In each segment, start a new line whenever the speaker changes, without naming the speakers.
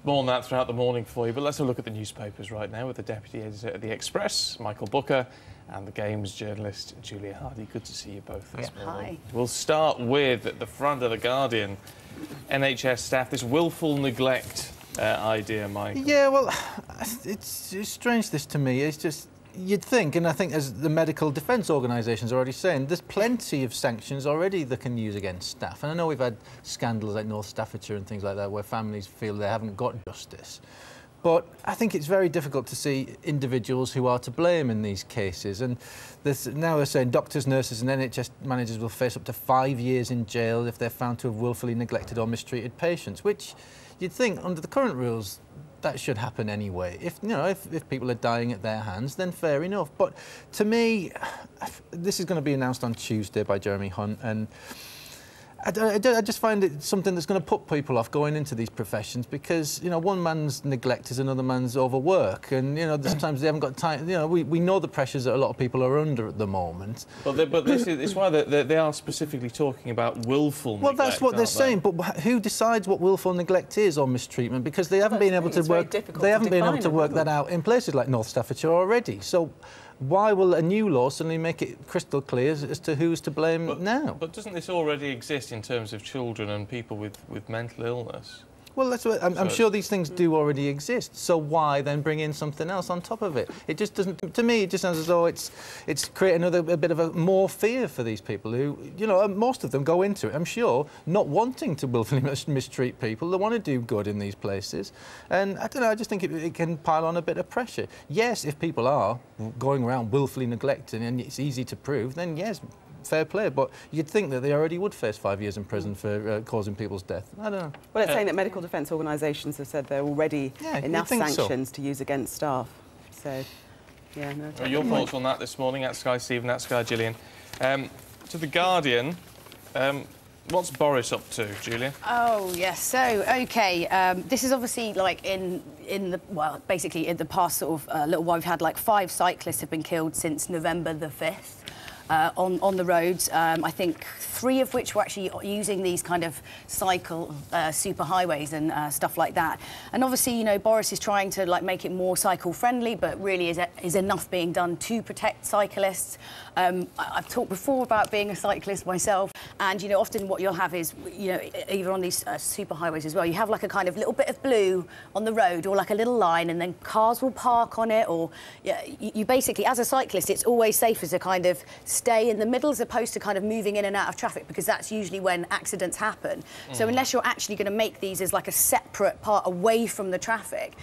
More on that throughout the morning for you, but let's have a look at the newspapers right now with the Deputy Editor at The Express, Michael Booker, and the Games journalist, Julia Hardy. Good to see you both this morning. Hi. We'll start with, at the front of The Guardian, NHS staff, this willful neglect idea, Michael.
Yeah, well, it's strange, this, to me. It's just, you'd think, and I think as the medical defence organisations are already saying, there's plenty of sanctions already that can use against staff. And I know we've had scandals like North Staffordshire and things like that where families feel they haven't got justice. But I think it's very difficult to see individuals who are to blame in these cases. And now they're saying doctors, nurses and NHS managers will face up to 5 years in jail if they're found to have willfully neglected or mistreated patients, which you'd think, under the current rules, that should happen anyway. If people are dying at their hands, then fair enough. But to me, this is going to be announced on Tuesday by Jeremy Hunt, and I just find it something that's going to put people off going into these professions because, one man's neglect is another man's overwork, and, sometimes they haven't got time. We know the pressures that a lot of people are under at the moment.
But this is why they are specifically talking about willful neglect.
Well, that's what they're saying, but who decides what willful neglect is or mistreatment? Because they haven't been able to work. They haven't been able to work that out in places like North Staffordshire already. So why will a new law suddenly make it crystal clear as to who's to blame now?
But doesn't this already exist in terms of children and people with mental illness?
Well, that's what, I'm sure these things do already exist. So why then bring in something else on top of it? It just doesn't. To me, it just sounds as though it's creating a bit of more fear for these people who, most of them go into it, I'm sure, not wanting to willfully mistreat people. They want to do good in these places, and I don't know. I just think it can pile on a bit of pressure. Yes, if people are going around willfully neglecting and it's easy to prove, then yes, fair play, but you'd think that they already would face 5 years in prison for causing people's death. I don't know.
Well, it's saying that medical defence organisations have said there are already enough sanctions to use against staff. So, yeah, no.
Well, your thoughts on that this morning at Sky Stephen, at Sky Gillian. To The Guardian, what's Boris up to, Julia?
Oh, yes. So, OK, this is obviously, like, basically in the past sort of little while, we've had, like, 5 cyclists have been killed since November the 5th. On the roads, I think 3 of which were actually using these kind of cycle superhighways and stuff like that. And obviously, Boris is trying to make it more cycle friendly, but really is enough being done to protect cyclists? I've talked before about being a cyclist myself, and often what you'll have is either on these superhighways as well, you have like a kind of little bit of blue on the road, or like a little line, and then cars will park on it, or you basically, as a cyclist, it's always safer to kind of stay in the middle as opposed to kind of moving in and out of traffic, because that's usually when accidents happen. So unless you're actually going to make these as like a separate part away from the traffic,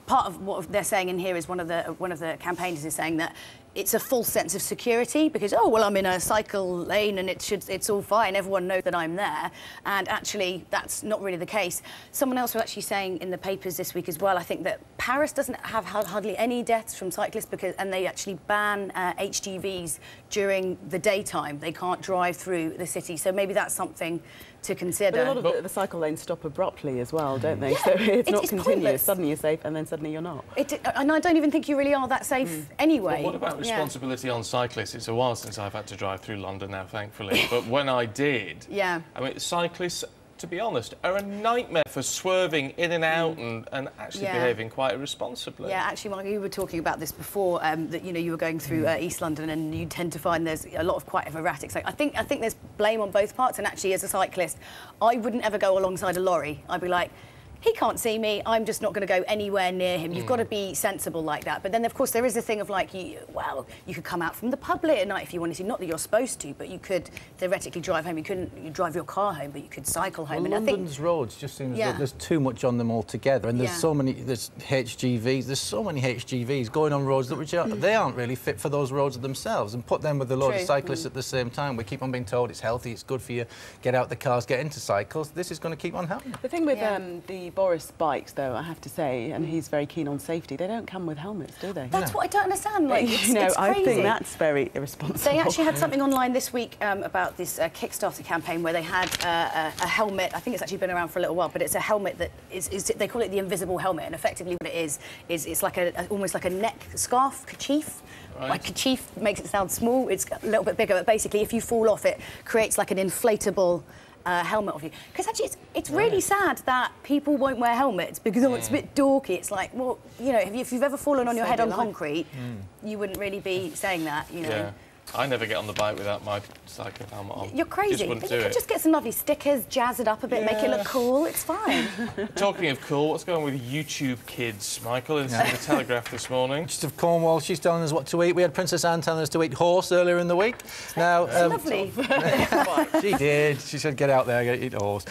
part of what they're saying in here is one of the campaigners is saying that it's a false sense of security because, oh, well, I'm in a cycle lane and it's all fine, everyone knows that I'm there, and actually that's not really the case. Someone else was actually saying in the papers this week as well, I think that Paris doesn't have hardly any deaths from cyclists and they actually ban HGVs during the daytime. They can't drive through the city, so maybe that's something to consider.
But a lot of the cycle lanes stop abruptly as well, don't they? Yeah, so it's not continuous. Pointless. Suddenly you're safe and then suddenly you're not.
And I don't even think you really are that safe anyway.
But what about responsibility on cyclists? It's a while since I've had to drive through London now, thankfully. But when I did, I mean, cyclists, to be honest, are a nightmare for swerving in and out and actually behaving quite irresponsibly.
Yeah, actually, Mark, you were talking about this before, that, you were going through East London and you tend to find there's a lot of quite erratic. So I think there's blame on both parts, and actually, as a cyclist, I wouldn't ever go alongside a lorry. I'd be like, he can't see me, I'm just not going to go anywhere near him. You've got to be sensible like that. But then, of course, there is a thing of, like, you could come out from the pub late at night if you wanted to. Not that you're supposed to, but you could theoretically drive home. You drive your car home, but you could cycle home.
Well,
and
London's roads just seems that there's too much on them altogether. And there's there's HGVs, there's so many HGVs going on roads that they aren't really fit for those roads themselves. And put them with a load of cyclists at the same time. We keep on being told it's healthy, it's good for you, get out the cars, get into cycles. This is going to keep on happening.
The thing with the Boris bikes, though, I have to say, and he's very keen on safety, they don't come with helmets, do they?
That's what I don't understand. Like, it's crazy.
I think that's very irresponsible.
They actually had something online this week about this Kickstarter campaign where they had a helmet. I think it's actually been around for a little while, but it's a helmet that is they call it the invisible helmet, and effectively what it is it's like almost like a neck scarf, kerchief. Right. Like kerchief makes it sound small. It's a little bit bigger, but basically, if you fall off, it creates like an inflatable helmet of you. Because actually, it's really sad that people won't wear helmets because it's a bit dorky. It's like, well, you know, if you've ever fallen on your head on concrete, you wouldn't really be saying that, you know.
Yeah. I never get on the bike without my cycling helmet on.
You're crazy. You could just get some lovely stickers, jazz it up a bit, make it look cool. It's fine.
Talking of cool, what's going on with YouTube kids, Michael? This is the Telegraph this morning.
Just of Cornwall, she's telling us what to eat. We had Princess Anne telling us to eat horse earlier in the week. Now,
lovely.
She did. She said, "Get out there, go eat horse."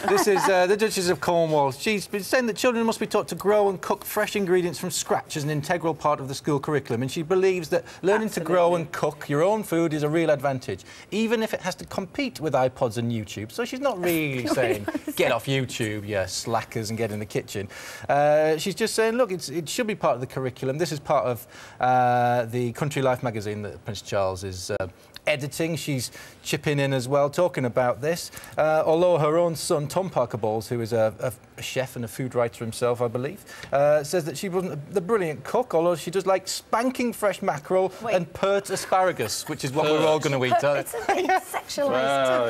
This is the Duchess of Cornwall. She's been saying that children must be taught to grow and cook fresh ingredients from scratch as an integral part of the school curriculum, and she believes that learning to grow and cook your own food is a real advantage, even if it has to compete with iPods and YouTube. So she's not really saying, get off YouTube, you slackers, and get in the kitchen. She's just saying, look, it should be part of the curriculum. This is part of the Country Life magazine that Prince Charles is editing. She's chipping in as well, talking about this. Although her own son, Tom Parker Bowles, who is a chef and a food writer himself, I believe, says that she wasn't the brilliant cook, although she does like spanking fresh mackerel and pert asparagus, which is what we're all going to eat.
It's a bit sexualised.
Well,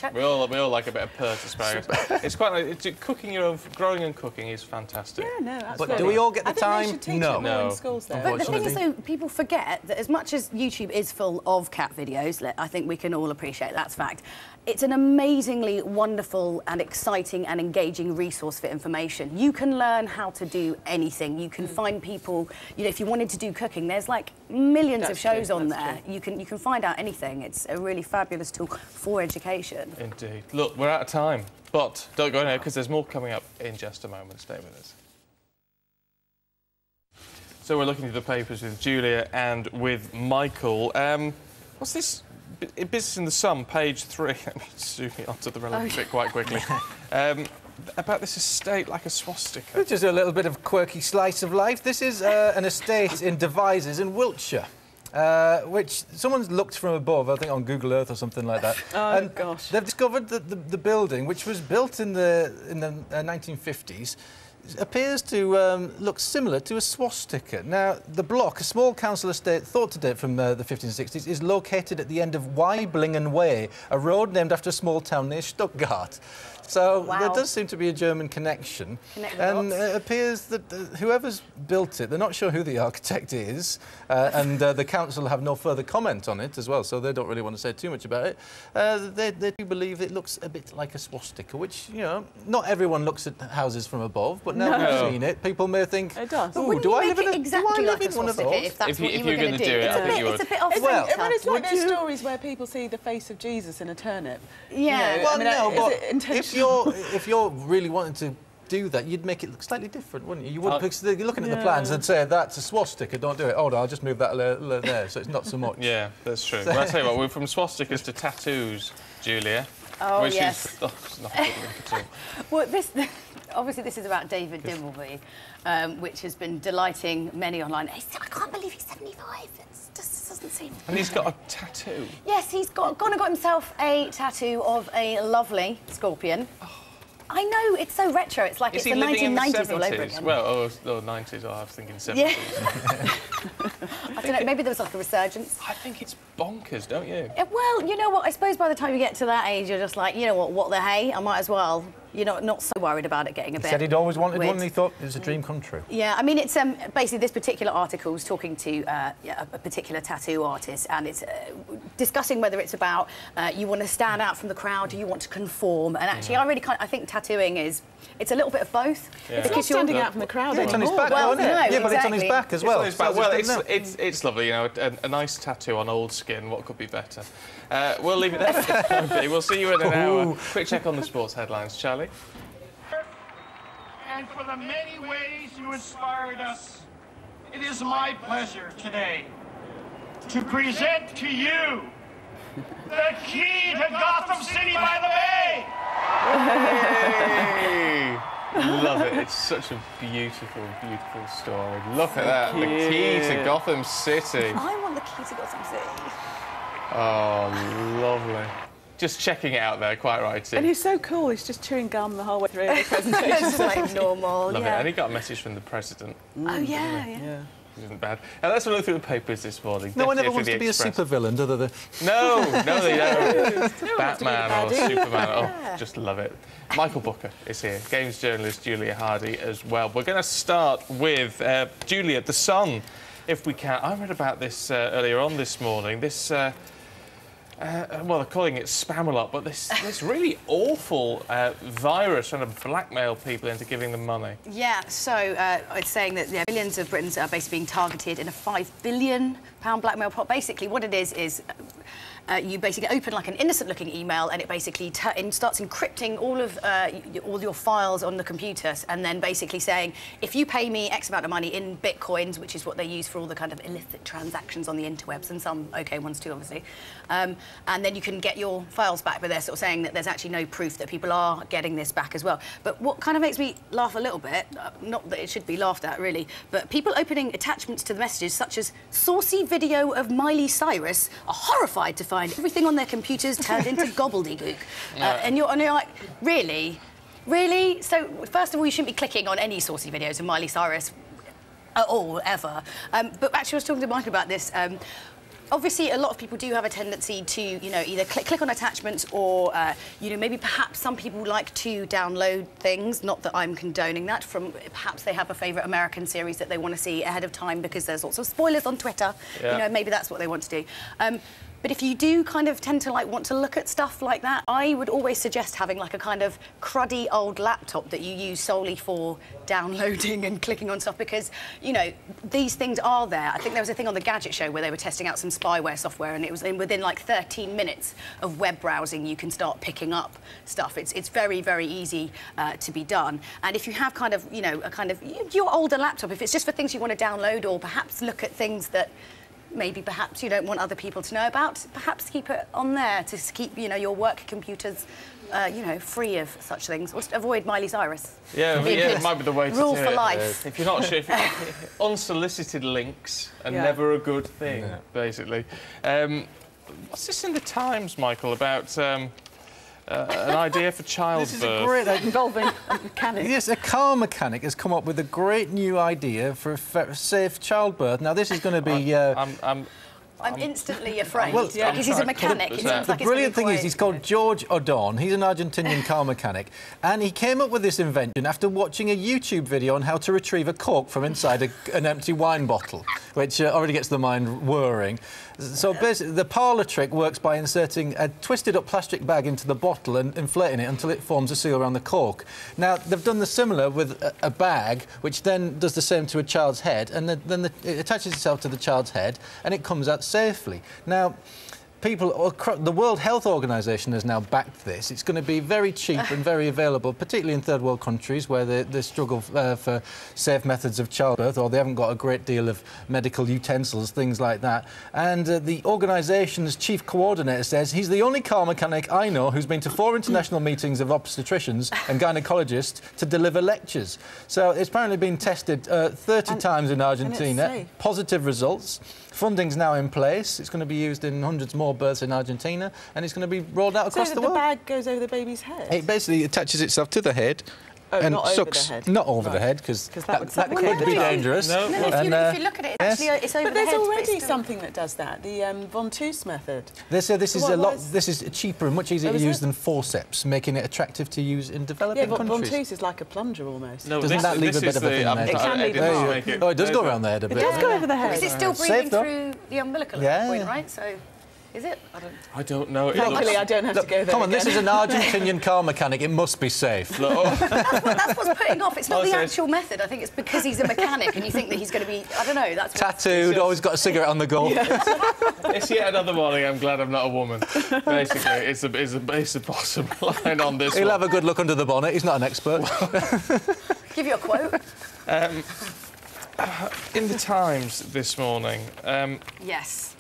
yeah. we all like a bit of pert asparagus. It's quite like, cooking your own, growing and cooking is fantastic.
Yeah, no, absolutely.
But do we all get the time?
No. In schools, though.
But the thing is, though, people forget that as much as YouTube is full of cat videos, I think we can all appreciate that's fact. It's an amazingly wonderful and exciting and engaging resource for information. You can learn how to do anything. You can find people, you know, if you wanted to do cooking, there's like millions of shows on there. You can find out anything. It's a really fabulous tool for education.
Indeed. Look, we're out of time, but don't go now because there's more coming up in just a moment. Stay with us. So we're looking through the papers with Julia and with Michael. What's this? Business in the Sun, page 3. Let me zoom it onto the relevant bit quite quickly. About this estate like a swastika.
Which is a little bit of quirky slice of life. This is an estate in Devizes in Wiltshire, which someone's looked from above, I think on Google Earth or something like that.
Oh, gosh.
They've discovered that the building, which was built in the 1950s, appears to look similar to a swastika. Now, the block, a small council estate thought to date from the 50s and 60s, is located at the end of Weiblingen Way, a road named after a small town near Stuttgart. So there does seem to be a German connection. And it appears that whoever's built it, they're not sure who the architect is, and the council have no further comment on it as well, so they don't really want to say too much about it. They do believe it looks a bit like a swastika, which, you know, not everyone looks at houses from above, but now we've seen it, people may think,
it does.
Oh, do I live in
exactly
like a
one of those? If that's what you were going to do.
I think you would.
It's a bit off.
Well, it's like those stories where people see the face of Jesus in a turnip.
Yeah.
You know,
well,
I mean,
but if you're really wanting to do that, you'd make it look slightly different, wouldn't you? You wouldn't, because you're looking at the plans and say, that's a swastika, don't do it. Oh, no, I'll just move that there, so it's not so much.
Yeah, that's true. Well, I tell you what, we're from swastikas to tattoos, Julia.
Oh, yes.
It's not a good link at all.
Well, obviously this is about David Dimbleby, which has been delighting many online. I can't believe he's 75. It just doesn't seem...
And he's got a tattoo.
Yes, he's gone and got himself a tattoo of a lovely scorpion. Oh. I know, it's so retro. It's like it's the 1990s all over again.
Well, 90s, I was thinking 70s.
Yeah. I don't know, maybe there was like a resurgence.
I think it's bonkers, don't you?
Well, you know what, I suppose by the time you get to that age, you're just like, you know what the hey, I might as well. You're not so worried about it getting a bit.
He said he'd always wanted
weird.
one and he thought it was a dream come true.
Yeah, I mean, it's basically this particular article is talking to a particular tattoo artist, and it's discussing whether it's about you want to stand out from the crowd, or you want to conform. And actually, I think tattooing it's a little bit of both.
Yeah. It's not standing out from the crowd.
Yeah, it's on his back,
well,
isn't it?
No,
yeah, but
exactly.
it's on his back as well.
It's lovely, you know, a nice tattoo on old skin. What could be better? We'll leave it there. We'll see you in an hour. Quick check on the sports headlines, Charlie.
And for the many ways you inspired us, it is my pleasure today to present to you the key to Gotham City by the Bay!
Hey! Love it. It's such a beautiful, beautiful story. Look at that. The key to Gotham City.
I want the key to Gotham City.
Oh, lovely. Just checking it out there, quite right.
And he's so cool, he's just chewing gum the whole way through the presentation.
It's like normal,
Love it. And he got a message from the president.
Oh, yeah.
isn't bad. Let's have a look through the papers this morning.
No one ever wants to be a supervillain, other than...
No, they don't. Batman or Superman. Oh, just love it. Michael Booker is here, games journalist Julia Hardy as well. We're going to start with Julia, The Sun, if we can. I read about this earlier on this morning. This... well, they're calling it spam a lot, but this really awful virus trying to blackmail people into giving them money. Yeah, so it's saying that millions of Britons are basically being targeted in a £5 billion blackmail plot. Basically, what it is you basically open like an innocent-looking email, and it basically starts encrypting all your files on the computer, and then basically saying, if you pay me X amount of money in bitcoins, which is what they use for all the kind of illicit transactions on the interwebs, and some OK ones too, obviously, and then you can get your files back. But they're sort of saying that there's actually no proof that people are getting this back as well. But what kind of makes me laugh a little bit, not that it should be laughed at really, but people opening attachments to the messages, such as saucy video of Miley Cyrus, are horrified to find everything on their computers turned into gobbledygook. And you're like, really? Really? So, first of all, you shouldn't be clicking on any saucy videos of Miley Cyrus at all, ever. But actually, I was talking to Michael about this. Obviously, a lot of people do have a tendency to, you know, either click on attachments or, you know, maybe perhaps some people like to download things. Not that I'm condoning that. From perhaps they have a favourite American series that they want to see ahead of time because there's lots of spoilers on Twitter. Yeah. You know, maybe that's what they want to do. But if you do kind of tend to want to look at stuff like that, I would always suggest having like a kind of cruddy old laptop that you use solely for downloading and clicking on stuff, because, you know, these things are there. I think there was a thing on the Gadget Show where they were testing out some spyware software, and it was within like 13 minutes of web browsing you can start picking up stuff. It's very, very easy to be done. And if you have kind of, you know, your older laptop, if it's just for things you want to download or perhaps look at things that maybe perhaps you don't want other people to know about, perhaps keep it on there to keep, you know, your work computers, you know, free of such things. Or avoid Miley Cyrus. Yeah, it might be the way to
rule
do
for
it.
life.
If you're not sure, unsolicited links are never a good thing, basically. What's this in the Times, Michael, about an idea for childbirth?
This is a great idea.
Involving a mechanic.
Yes, a car mechanic has come up with a great new idea for a safe childbirth. Now, this is going to be...
I'm instantly afraid, because he's a mechanic. It seems like
the brilliant thing is he's called George Odon. He's an Argentinian car mechanic, and he came up with this invention after watching a YouTube video on how to retrieve a cork from inside an empty wine bottle, which already gets the mind whirring. So basically, the parlour trick works by inserting a twisted-up plastic bag into the bottle and inflating it until it forms a seal around the cork. Now, they've done the similar with a bag, which then does the same to a child's head, and then it attaches itself to the child's head, and it comes out safely. Now, the World Health Organization has now backed this. It's going to be very cheap and very available, particularly in third world countries where they struggle for safe methods of childbirth, or they haven't got a great deal of medical utensils, things like that. And the organisation's chief coordinator says he's the only car mechanic I know who's been to 4 international meetings of obstetricians and gynecologists to deliver lectures. So it's apparently been tested 30 times in Argentina. Positive results. Funding's now in place. It's going to be used in hundreds more births in Argentina, and it's going to be rolled out across the world.
So the bag goes over the baby's head?
It basically attaches itself to the head.
Oh,
and
not
sucks.
Over the head.
Not over the head, because that could be dangerous.
No, if you look at it, actually, it's over the head.
But there's already something that does that, the ventouse method.
They say this is this is cheaper and much easier to use than forceps, making it attractive to use in developing countries.
Yeah, but ventouse is like a plunger almost.
No, doesn't that leave a bit of a thing on the head?
It can leave a mark.
Oh, it does go around the head a bit.
It does go over the head.
Because it's still breathing through the umbilical at that point, right? So... Is it?
I don't know.
Luckily, I don't have to go there.
Come on, this is an Argentinian car mechanic. It must be safe.
That's what's putting off. It's not the actual method. I think it's because he's a mechanic and you think that he's going to be, I don't know, that's...
Tattooed, always got a cigarette on the go.
It's yet another morning I'm glad I'm not a woman. Basically, it's a bottom line on this
He'll have a good look under the bonnet. He's not an expert.
Give you a quote.
In the Times this morning...
yes.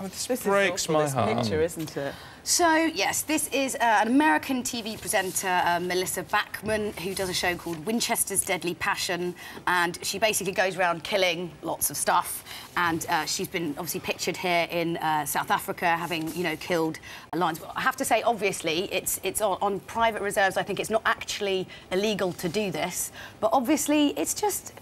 This breaks my heart.
This picture, isn't it?
So, yes, this is an American TV presenter, Melissa Bachmann, who does a show called Winchester's Deadly Passion, and she basically goes around killing lots of stuff, and she's been obviously pictured here in South Africa, having, you know, killed lions. I have to say, obviously, it's on private reserves. I think it's not actually illegal to do this, but obviously it's just...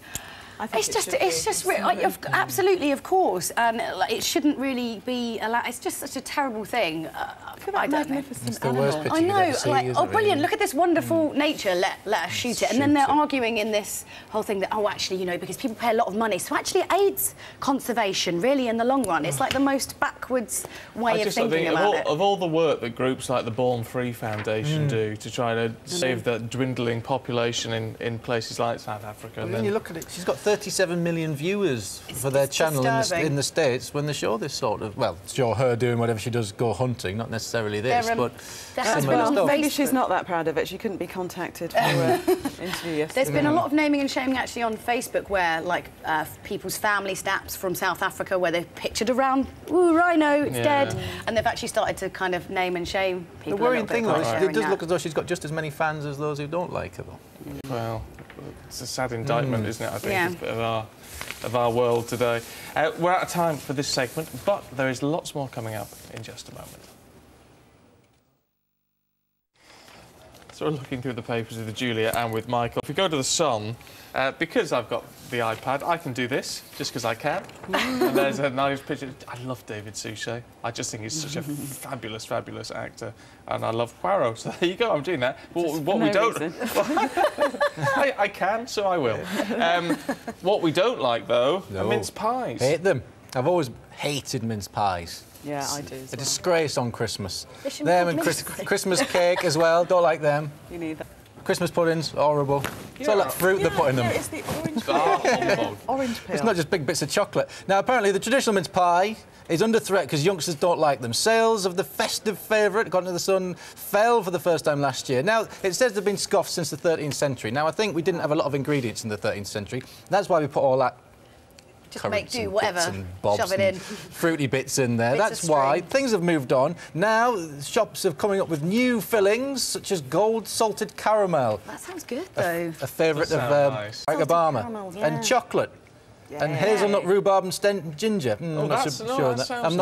absolutely, of course, and it shouldn't really be allowed. It's just such a terrible thing. I don't know.
It's the worst picture
I know,
you've ever seen,
like, oh, brilliant!
Really?
Look at this wonderful nature. Let us shoot it, and then they're arguing in this whole thing that actually, because people pay a lot of money, so actually it aids conservation really in the long run. It's like the most backwards way of thinking about it.
Of all the work that groups like the Born Free Foundation do to try to save the dwindling population in places like South Africa.
And then you look at it, she's got 37 million viewers for their channel in the States when they show this sort of, well, show her doing whatever she does, go hunting, not necessarily this, but similar stuff.
Maybe she's not that proud of it. She couldn't be contacted for an interview yesterday.
There's been a lot of naming and shaming actually on Facebook where, like, people's family snaps from South Africa where they've pictured around, ooh, rhino, it's dead, and they've actually started to kind of name and shame people.
The worrying thing, though, is it does look as though she's got just as many fans as those who don't like her, though.
Well, it's a sad indictment, isn't it, I think, of our world today. We're out of time for this segment, but there is lots more coming up in just a moment. So we're looking through the papers with Julia and with Michael. If we go to the Sun, because I've got the iPad, I can do this, just because I can. And there's a nice picture. I love David Suchet. I just think he's such a fabulous, fabulous actor. And I love Poirot, so there you go, I'm doing that. What we don't... I can, so I will. What we don't like, though, are mince pies.
Hate them. I've always hated mince pies.
Yeah, I do as well.
A disgrace on Christmas. Them and Christmas cake as well, don't like them.
You need that.
Christmas puddings, horrible. It's all that fruit they put in them.
It's the orange peel. Orange peel.
It's not just big bits of chocolate. Now, apparently, the traditional mince pie is under threat because youngsters don't like them. Sales of the festive favourite, according to the Sun, fell for the first time last year. Now, it says they've been scoffed since the 13th century. Now, I think we didn't have a lot of ingredients in the 13th century. That's why we put all that
just make do, whatever,
shove
it in.
Fruity bits in there. That's why things have moved on. Now, shops are coming up with new fillings, such as gold salted caramel.
That sounds good, though.
A favourite of Barack Obama. And chocolate. Yeah. And hazelnut, rhubarb and ginger. I'm not sure of that. I'm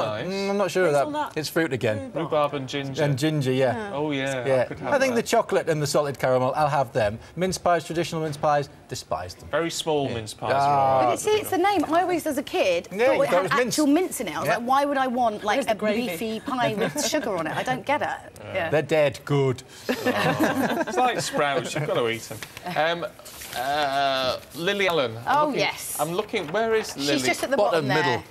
not sure of that. It's fruit again.
Rhubarb and ginger.
And ginger, yeah.
Oh, yeah.
I think the chocolate and the salted caramel, I'll have them. Mince pies, traditional mince pies, despise them.
Very small mince pies.
But you see, it's the name. I always, as a kid, thought it had actual mince in it. I was like, why would I want, like, a beefy pie with sugar on it? I don't get it.
Yeah. They're dead. Good.
It's like sprouts. You've got to eat them. Lily Allen.
Yes.
I'm looking. Where is Lily?
She's just at the bottom there.
Middle.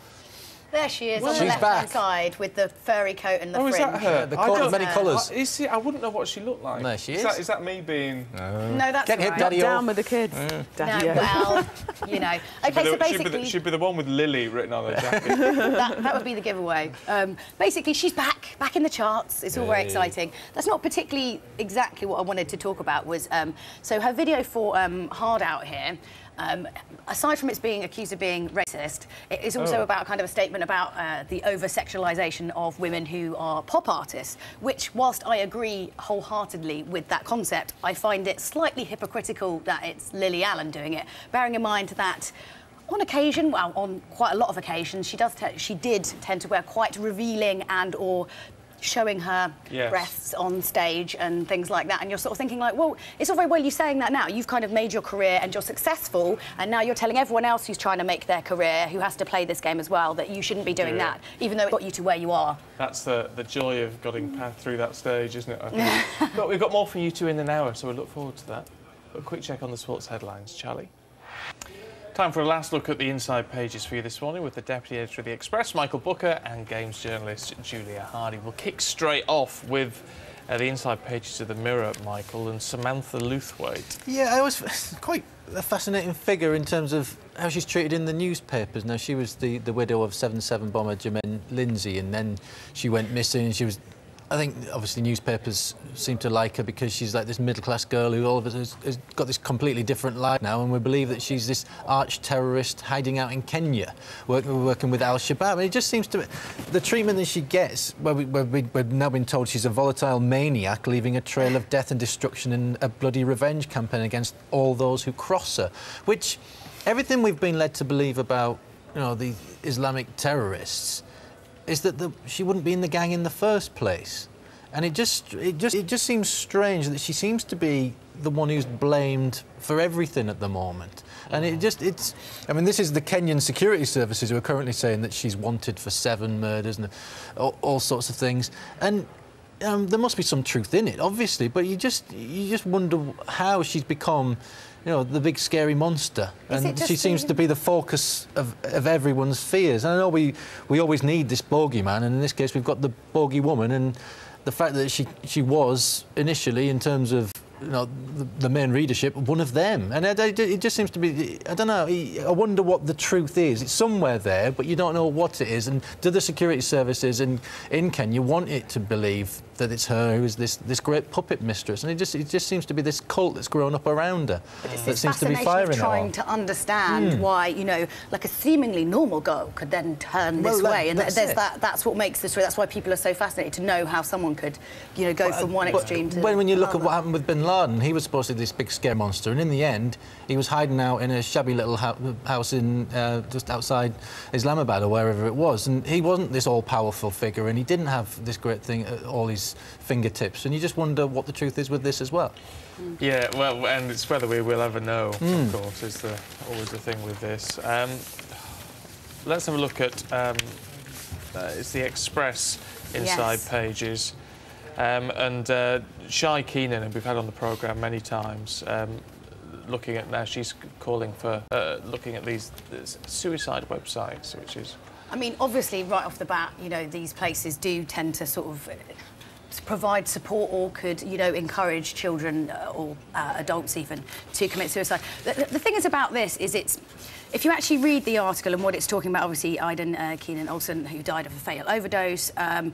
There she is, on the left-hand side, with the furry coat and the fringe.
Is that her?
The coat of many colours.
I wouldn't know what she looked like.
No, she is.
Is that me being...
No, that's
Get
right.
Daddy
down with the kids. Daddy
well, you know. Okay, so basically...
She'd be the one with Lily written on her jacket.
that would be the giveaway. Basically, she's back in the charts. It's all very exciting. That's not particularly exactly what I wanted to talk about. Was so her video for Hard Out Here. Aside from it's being accused of being racist, it is also about kind of a statement about the over-sexualisation of women who are pop artists, which, whilst I agree wholeheartedly with that concept, I find it slightly hypocritical that it's Lily Allen doing it, bearing in mind that on occasion, well, on quite a lot of occasions, she did tend to wear quite revealing and/or showing her breasts on stage and things like that, and you're sort of thinking like, well, it's all very well you saying that now. You've kind of made your career and you're successful, and now you're telling everyone else who's trying to make their career, who has to play this game as well, that you shouldn't be doing that, even though it got you to where you are.
That's the joy of getting through that stage, isn't it? I think. But we've got more from you two in an hour, so we look forward to that. But a quick check on the sports headlines, Charlie. Time for a last look at the inside pages for you this morning with the Deputy Editor of The Express, Michael Booker, and Games journalist Julia Hardy. We'll kick straight off with the inside pages of The Mirror, Michael, and Samantha Lewthwaite.
Yeah, I was quite a fascinating figure in terms of how she's treated in the newspapers. Now, she was the widow of 7/7 bomber Jermaine Lindsay, and then she went missing. She was... I think, obviously, newspapers seem to like her because she's like this middle-class girl who all of us has got this completely different life now, and we believe that she's this arch-terrorist hiding out in Kenya, working with Al-Shabaab. And it just seems to... The treatment that she gets, where we've now been told she's a volatile maniac, leaving a trail of death and destruction in a bloody revenge campaign against all those who cross her, which everything we've been led to believe about, you know, the Islamic terrorists is that she wouldn't be in the gang in the first place. And it just seems strange that she seems to be the one who's blamed for everything at the moment. And it's... I mean, this is the Kenyan security services who are currently saying that she's wanted for 7 murders and all sorts of things. And there must be some truth in it, obviously, but you just wonder how she's become, you know, the big scary monster. And she seems to be the focus of everyone's fears. And I know we always need this bogeyman, and in this case we've got the bogey woman, and the fact that she was initially, in terms of, you know, the main readership, one of them. And it just seems to be, I don't know, I wonder what the truth is. It's somewhere there, but you don't know what it is. And do the security services in Kenya want it to believe that it's her who is this great puppet mistress? And it just seems to be this cult that's grown up around her that seems to be firing
of trying to understand why, you know, like a seemingly normal girl could then turn this way. And that's what makes the story. That's why people are so fascinated to know how someone could, you know, go from one extreme to
when you look at what happened with Bin Laden, he was supposed to be this big scare monster, and in the end, he was hiding out in a shabby little house in just outside Islamabad or wherever it was, and he wasn't this all-powerful figure, and he didn't have this great thing at all his fingertips, and you just wonder what the truth is with this as well.
Yeah, well, and it's whether we will ever know, of course, is always the thing with this. Let's have a look at it's the Express inside pages. And Shai Keenan, who we've had on the programme many times, looking at now, she's calling for looking at these suicide websites, which is...
I mean, obviously, right off the bat, you know, these places do tend to sort of provide support or could, you know, encourage children or adults even to commit suicide. The thing is about this is if you actually read the article and what it's talking about, obviously, Aidan Keenan Olsen, who died of a fatal overdose, and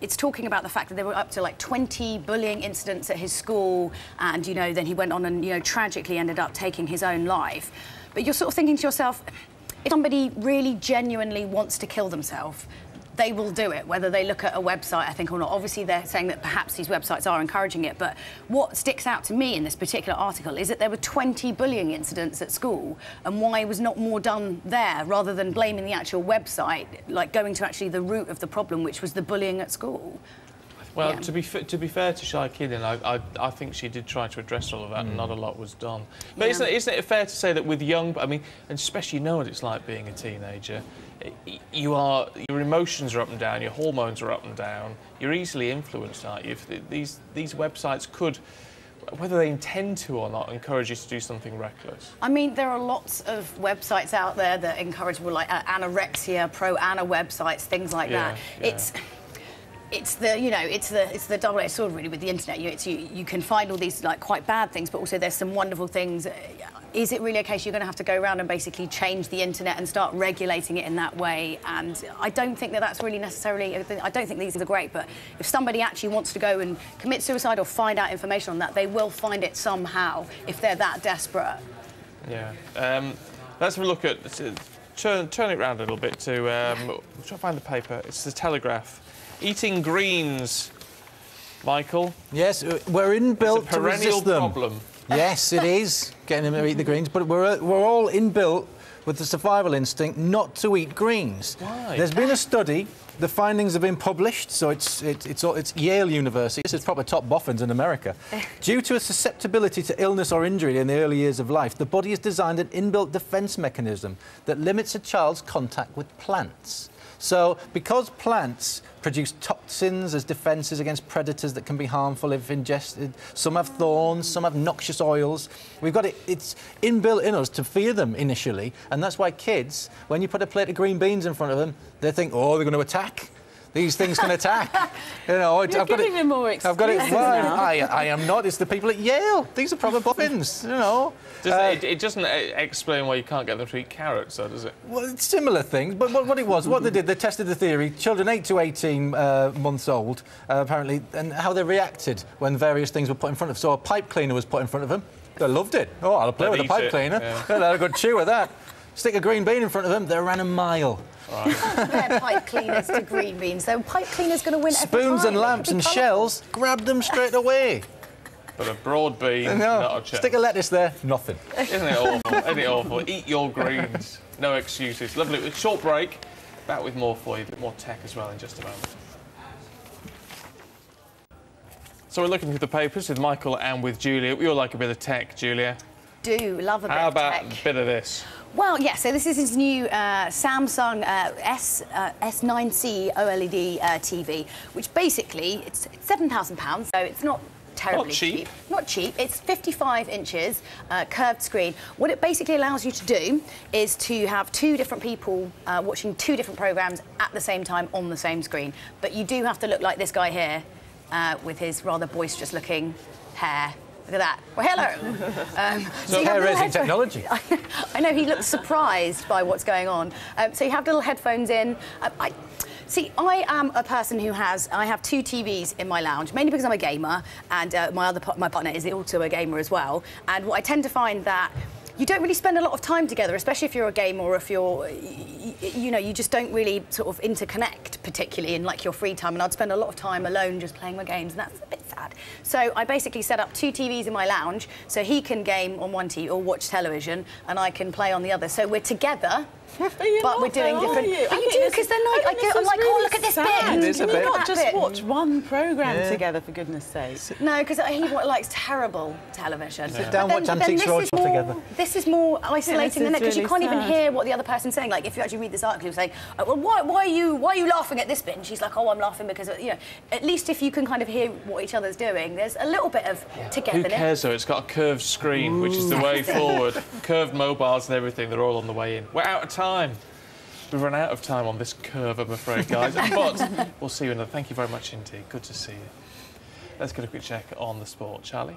it's talking about the fact that there were up to like 20 bullying incidents at his school, and, you know, then he went on and, you know, tragically ended up taking his own life. But you're sort of thinking to yourself, if somebody really genuinely wants to kill themselves, they will do it, whether they look at a website, I think, or not. Obviously, they're saying that perhaps these websites are encouraging it, but what sticks out to me in this particular article is that there were 20 bullying incidents at school, and why was not more done there, rather than blaming the actual website, like going to actually the root of the problem, which was the bullying at school.
Well, to be fair to Shai Keenan, I think she did try to address all of that, and not a lot was done. But isn't it fair to say that with young, I mean, and especially you know what it's like being a teenager, your emotions are up and down, your hormones are up and down, you're easily influenced, aren't you? If these websites could, whether they intend to or not, encourage you to do something reckless. I
mean, there are lots of websites out there that encourage people, like anorexia, pro-ana websites, things like that. It's the double-edged sword, really, with the internet. You can find all these like quite bad things, but also there's some wonderful things. Is it really a case you're going to have to go around and basically change the internet and start regulating it in that way? And I don't think that that's really necessarily... I don't think these are great, but if somebody actually wants to go and commit suicide or find out information on that, they will find it somehow if they're that desperate.
Yeah. Let's have a look at... Turn it round a little bit to... try to find the paper. It's the Telegraph. Eating greens, Michael.
Yes, we're inbuilt
to resist them. Problem.
Yes, it is, getting them to eat the greens, but we're all inbuilt with the survival instinct not to eat greens.
Why?
There's been a study, the findings have been published, so it's Yale University, this is proper top boffins in America. Due to a susceptibility to illness or injury in the early years of life, the body has designed an inbuilt defence mechanism that limits a child's contact with plants. So, because plants produce toxins as defences against predators that can be harmful if ingested, some have thorns, some have noxious oils. We've got it's inbuilt in us to fear them initially, and that's why kids, when you put a plate of green beans in front of them, they think, oh, they're going to attack. These things can attack. You know,
You're giving them more excuses.
I've got it. Well, I am not. It's the people at Yale. These are proper boffins. You know.
It doesn't explain why you can't get them to eat carrots, though, does it?
Well, it's similar things. But what they did, they tested the theory. Children 8 to 18 months old, apparently, and how they reacted when various things were put in front of them. So a pipe cleaner was put in front of them. They loved it. Oh, I'll play with a pipe cleaner. Yeah. They'll have a good chew with that. Stick a green bean in front of them, they ran a mile.
Right. They're pipe cleaners to green beans. So pipe cleaners going to win every time.
Spoons and lamps and shells, grab them straight away.
But a broad bean, not a chance.
Stick a lettuce there, nothing.
Isn't it awful? Isn't it awful? Eat your greens. No excuses. Lovely. Short break. Back with more for you, a bit more tech as well in just a moment. So we're looking through the papers with Michael and with Julia. We all like a bit of tech, Julia.
Do love a bit
How
of tech.
about a bit of this?
Well, yeah, so this is his new Samsung S9C OLED TV, which basically, it's £7,000, so it's not terribly cheap. Not cheap. It's 55 inches, curved screen. What it basically allows you to do is to have two different people watching two different programmes at the same time on the same screen. But you do have to look like this guy here with his rather boisterous-looking hair. Look at that. Well, hello.
So hair-raising technology.
I know, he looks surprised by what's going on. So you have little headphones in. See, I am a person who I have two TVs in my lounge, mainly because I'm a gamer, and my partner is also a gamer as well. And what I tend to find that you don't really spend a lot of time together, especially if you're a gamer or if you're, you know, you just don't really sort of interconnect, particularly in like your free time. And I'd spend a lot of time alone just playing my games, and that's a bit sad. So I basically set up two TVs in my lounge, so he can game on one TV or watch television, and I can play on the other. So we're together. But we're doing different. But you do, because then I'm like, oh, look at this bit.
Can we not just watch one programme together, for goodness sake?
No, because he likes terrible television.
Sit down, watch Antiques Roadshow together.
This is more isolating than it, because you can't even hear what the other person's saying. Like, if you actually read this article, you're saying, well, why are you laughing at this bit? And she's like, oh, I'm laughing because, you know, at least if you can kind of hear what each other's doing, there's a little bit of togetherness.
Who cares, though? It's got a curved screen, which is the way forward. Curved mobiles and everything, they're all on the way in. We're out of time. We've run out of time on this curve, I'm afraid, guys. But we'll see you another. Thank you very much indeed. Good to see you. Let's get a quick check on the sport. Charlie?